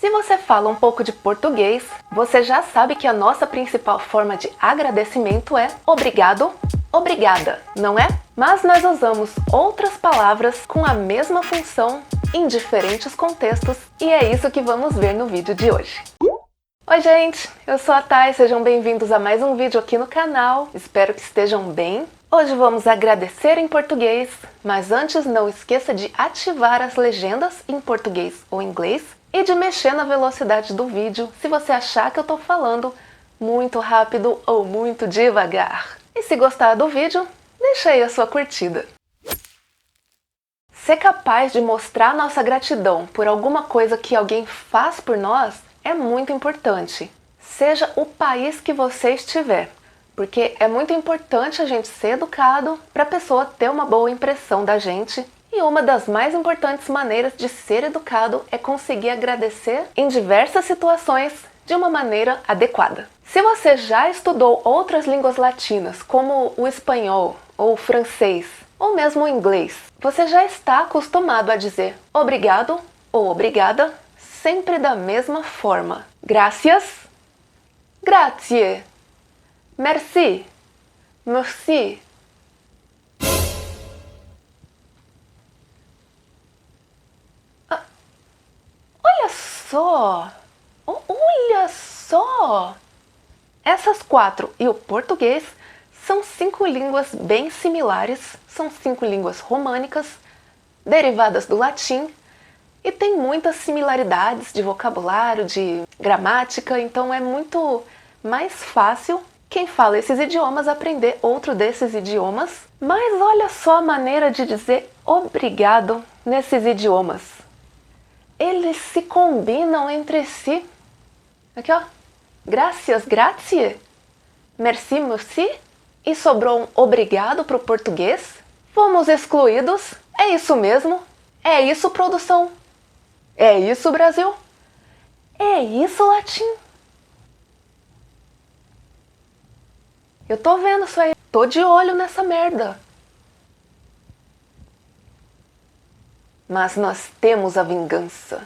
Se você fala um pouco de português, você já sabe que a nossa principal forma de agradecimento é obrigado, obrigada, não é? Mas nós usamos outras palavras com a mesma função em diferentes contextos e é isso que vamos ver no vídeo de hoje. Oi gente, eu sou a Thay, sejam bem-vindos a mais um vídeo aqui no canal, espero que estejam bem. Hoje vamos agradecer em português, mas antes não esqueça de ativar as legendas em português ou inglês e de mexer na velocidade do vídeo se você achar que eu tô falando muito rápido ou muito devagar. E se gostar do vídeo, deixa aí a sua curtida. Ser capaz de mostrar nossa gratidão por alguma coisa que alguém faz por nós é muito importante. Seja o país que você estiver, porque é muito importante a gente ser educado para a pessoa ter uma boa impressão da gente. E uma das mais importantes maneiras de ser educado é conseguir agradecer em diversas situações de uma maneira adequada. Se você já estudou outras línguas latinas, como o espanhol ou o francês, ou mesmo o inglês, você já está acostumado a dizer obrigado ou obrigada sempre da mesma forma. Gracias, grazie, merci, merci. Olha só! Essas quatro e o português são 5 línguas bem similares, são 5 línguas românicas, derivadas do latim, e tem muitas similaridades de vocabulário, de gramática, então é muito mais fácil quem fala esses idiomas aprender outro desses idiomas. Mas olha só a maneira de dizer obrigado nesses idiomas. Eles se combinam entre si. Aqui ó, gracias, grazie, merci, merci, e sobrou um obrigado para o português. Fomos excluídos, é isso mesmo, é isso produção, é isso Brasil, é isso latim. Eu tô vendo isso aí, tô de olho nessa merda. Mas nós temos a vingança.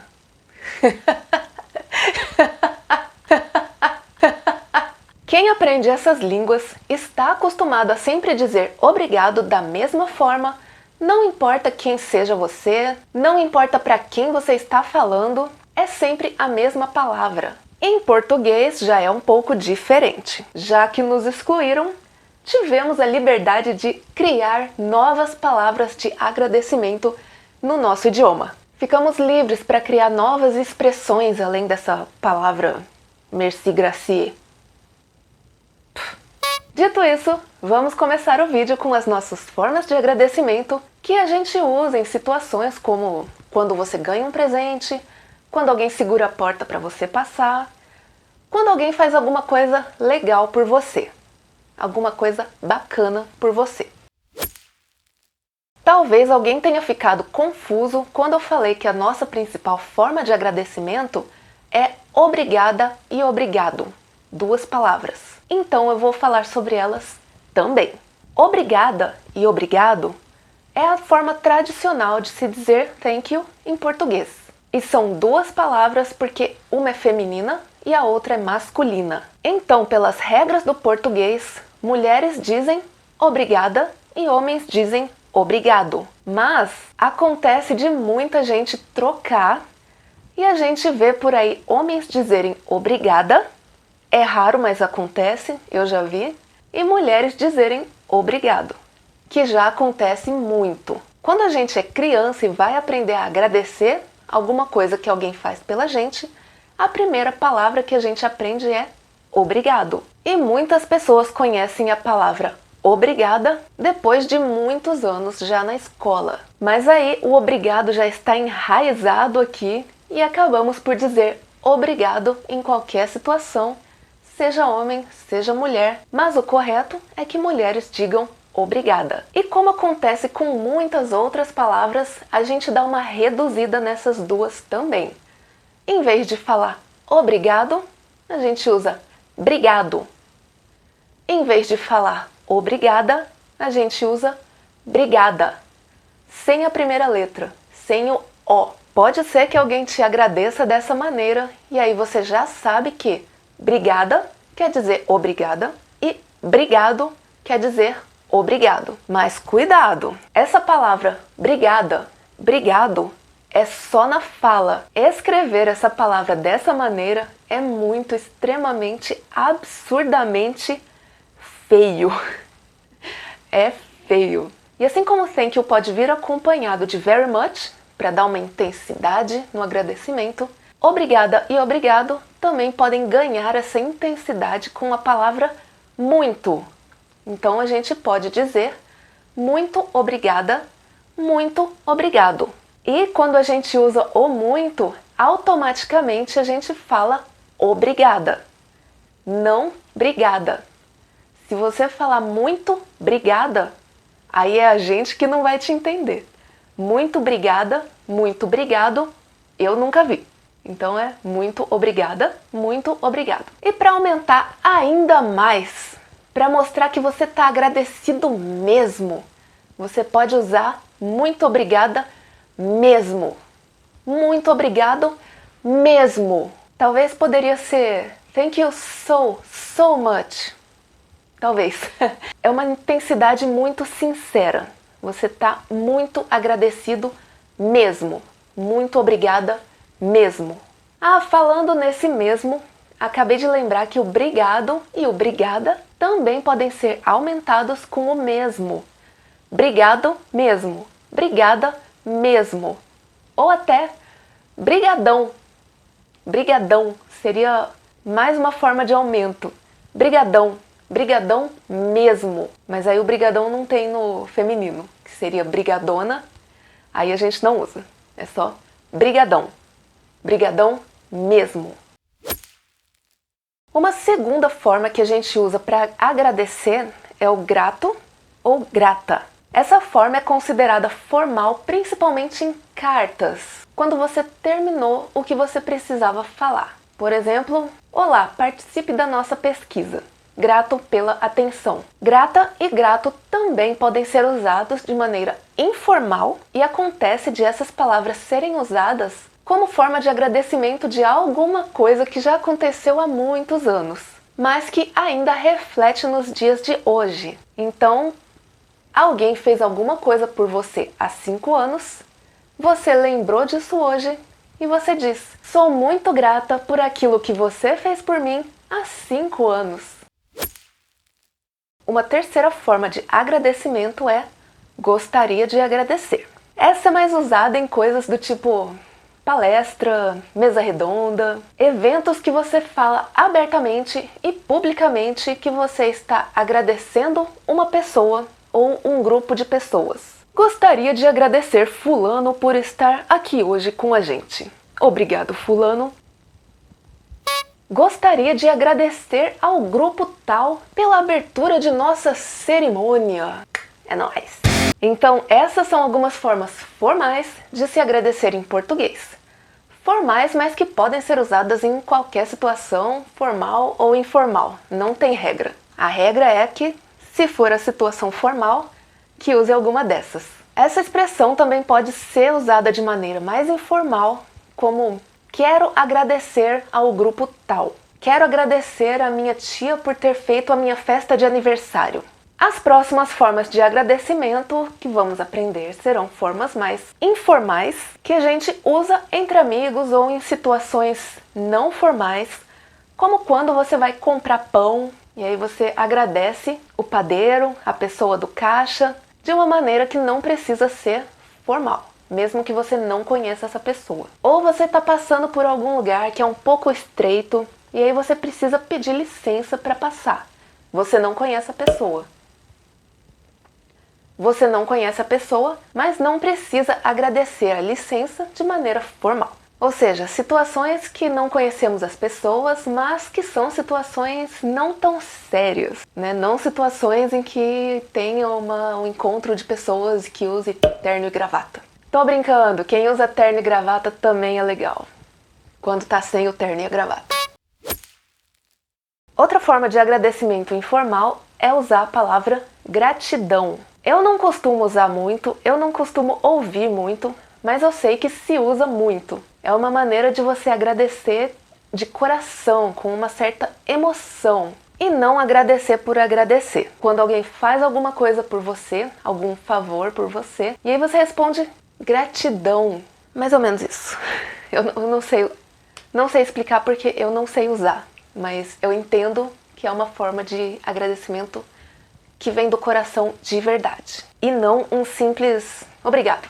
Quem aprende essas línguas está acostumado a sempre dizer obrigado da mesma forma, não importa quem seja você, não importa para quem você está falando, é sempre a mesma palavra. Em português já é um pouco diferente. Já que nos excluíram, tivemos a liberdade de criar novas palavras de agradecimento no nosso idioma. Ficamos livres para criar novas expressões além dessa palavra merci, gracie. Dito isso, vamos começar o vídeo com as nossas formas de agradecimento que a gente usa em situações como quando você ganha um presente, quando alguém segura a porta para você passar, quando alguém faz alguma coisa legal por você, alguma coisa bacana por você. Talvez alguém tenha ficado confuso quando eu falei que a nossa principal forma de agradecimento é obrigada e obrigado, 2 palavras. Então eu vou falar sobre elas também. Obrigada e obrigado é a forma tradicional de se dizer thank you em português. E são 2 palavras porque uma é feminina e a outra é masculina. Então, pelas regras do português, mulheres dizem obrigada e homens dizem obrigado. Mas acontece de muita gente trocar e a gente vê por aí homens dizerem obrigada, é raro, mas acontece, eu já vi, e mulheres dizerem obrigado, que já acontece muito. Quando a gente é criança e vai aprender a agradecer alguma coisa que alguém faz pela gente, a primeira palavra que a gente aprende é obrigado. E muitas pessoas conhecem a palavra obrigada depois de muitos anos já na escola. Mas aí o obrigado já está enraizado aqui e acabamos por dizer obrigado em qualquer situação, seja homem, seja mulher, mas o correto é que mulheres digam obrigada. E como acontece com muitas outras palavras, a gente dá uma reduzida nessas 2 também. Em vez de falar obrigado, a gente usa brigado. Em vez de falar obrigada, a gente usa brigada, sem a primeira letra, sem o O. Pode ser que alguém te agradeça dessa maneira e aí você já sabe que obrigada quer dizer obrigada e obrigado quer dizer obrigado. Mas cuidado! Essa palavra obrigada, obrigado, é só na fala. Escrever essa palavra dessa maneira é muito, extremamente, absurdamente feio. É feio. E assim como thank you pode vir acompanhado de very much, para dar uma intensidade no agradecimento, obrigada e obrigado também podem ganhar essa intensidade com a palavra muito. Então a gente pode dizer muito obrigada, muito obrigado. E quando a gente usa o muito, automaticamente a gente fala obrigada, não brigada. Se você falar muito obrigada, aí é a gente que não vai te entender. Muito obrigada, muito obrigado, eu nunca vi. Então é muito obrigada, muito obrigado. E para aumentar ainda mais, para mostrar que você está agradecido mesmo, você pode usar muito obrigada mesmo. Muito obrigado mesmo. Talvez poderia ser thank you so much. Talvez. É uma intensidade muito sincera. Você está muito agradecido mesmo. Muito obrigada mesmo. Ah, falando nesse mesmo, acabei de lembrar que o obrigado e o obrigada também podem ser aumentados com o mesmo. Obrigado mesmo. Obrigada mesmo. Ou até brigadão. Brigadão seria mais uma forma de aumento. Brigadão. Brigadão mesmo. Mas aí o brigadão não tem no feminino, que seria brigadona. Aí a gente não usa. É só brigadão. Brigadão mesmo. Uma segunda forma que a gente usa para agradecer é o grato ou grata. Essa forma é considerada formal principalmente em cartas, quando você terminou o que você precisava falar. Por exemplo, olá, participe da nossa pesquisa. Grato pela atenção. Grata e grato também podem ser usados de maneira informal e acontece de essas palavras serem usadas como forma de agradecimento de alguma coisa que já aconteceu há muitos anos, mas que ainda reflete nos dias de hoje. Então, alguém fez alguma coisa por você há 5 anos, você lembrou disso hoje e você diz: sou muito grata por aquilo que você fez por mim há 5 anos. Uma terceira forma de agradecimento é gostaria de agradecer. Essa é mais usada em coisas do tipo palestra, mesa redonda, eventos que você fala abertamente e publicamente que você está agradecendo uma pessoa ou um grupo de pessoas. Gostaria de agradecer fulano por estar aqui hoje com a gente. Obrigado, fulano. Gostaria de agradecer ao grupo tal pela abertura de nossa cerimônia. É nóis! Então, essas são algumas formas formais de se agradecer em português. Formais, mas que podem ser usadas em qualquer situação, formal ou informal. Não tem regra. A regra é que, se for a situação formal, que use alguma dessas. Essa expressão também pode ser usada de maneira mais informal, como quero agradecer ao grupo tal. Quero agradecer a minha tia por ter feito a minha festa de aniversário. As próximas formas de agradecimento que vamos aprender serão formas mais informais, que a gente usa entre amigos ou em situações não formais, como quando você vai comprar pão e aí você agradece o padeiro, a pessoa do caixa, de uma maneira que não precisa ser formal, mesmo que você não conheça essa pessoa. Ou você está passando por algum lugar que é um pouco estreito e aí você precisa pedir licença para passar. Você não conhece a pessoa. Você não conhece a pessoa, mas não precisa agradecer a licença de maneira formal. Ou seja, situações que não conhecemos as pessoas, mas que são situações não tão sérias, né? Não situações em que tenha um encontro de pessoas que use terno e gravata. Tô brincando, quem usa terno e gravata também é legal, quando tá sem o terno e a gravata. Outra forma de agradecimento informal é usar a palavra gratidão. Eu não costumo usar muito, eu não costumo ouvir muito, mas eu sei que se usa muito. É uma maneira de você agradecer de coração, com uma certa emoção. E não agradecer por agradecer. Quando alguém faz alguma coisa por você, algum favor por você, e aí você responde gratidão. Mais ou menos isso. Eu não sei explicar porque eu não sei usar, mas eu entendo que é uma forma de agradecimento que vem do coração de verdade. E não um simples obrigado.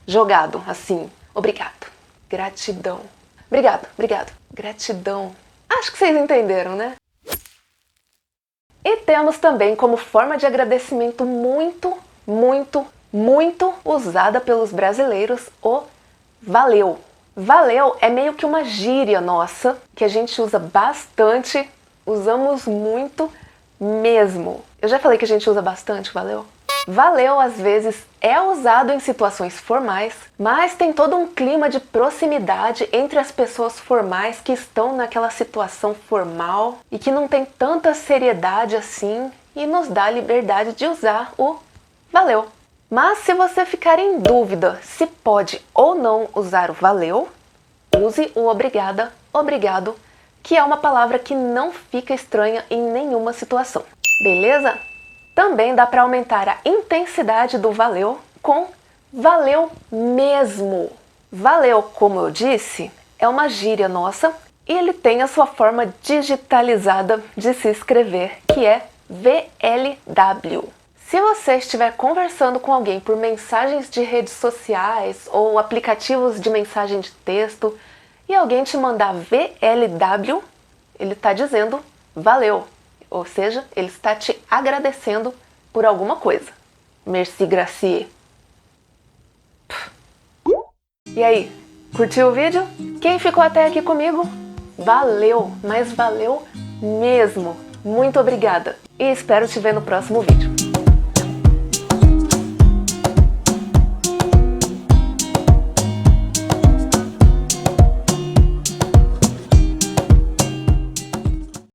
Jogado assim, obrigado. Gratidão. Obrigado, obrigado. Gratidão. Acho que vocês entenderam, né? E temos também como forma de agradecimento muito usada pelos brasileiros o valeu. Valeu é meio que uma gíria nossa, que a gente usa bastante, usamos muito mesmo. Eu já falei que a gente usa bastante valeu? Valeu, às vezes, é usado em situações formais, mas tem todo um clima de proximidade entre as pessoas formais que estão naquela situação formal e que não tem tanta seriedade assim e nos dá a liberdade de usar o valeu. Mas se você ficar em dúvida se pode ou não usar o valeu, use o obrigada, obrigado, que é uma palavra que não fica estranha em nenhuma situação. Beleza? Também dá para aumentar a intensidade do valeu com valeu mesmo. Valeu, como eu disse, é uma gíria nossa e ele tem a sua forma digitalizada de se escrever, que é VLW. Se você estiver conversando com alguém por mensagens de redes sociais ou aplicativos de mensagem de texto e alguém te mandar VLW, ele está dizendo valeu. Ou seja, ele está te agradecendo por alguma coisa. Merci, gracie. E aí, curtiu o vídeo? Quem ficou até aqui comigo? Valeu, mas valeu mesmo. Muito obrigada. E espero te ver no próximo vídeo.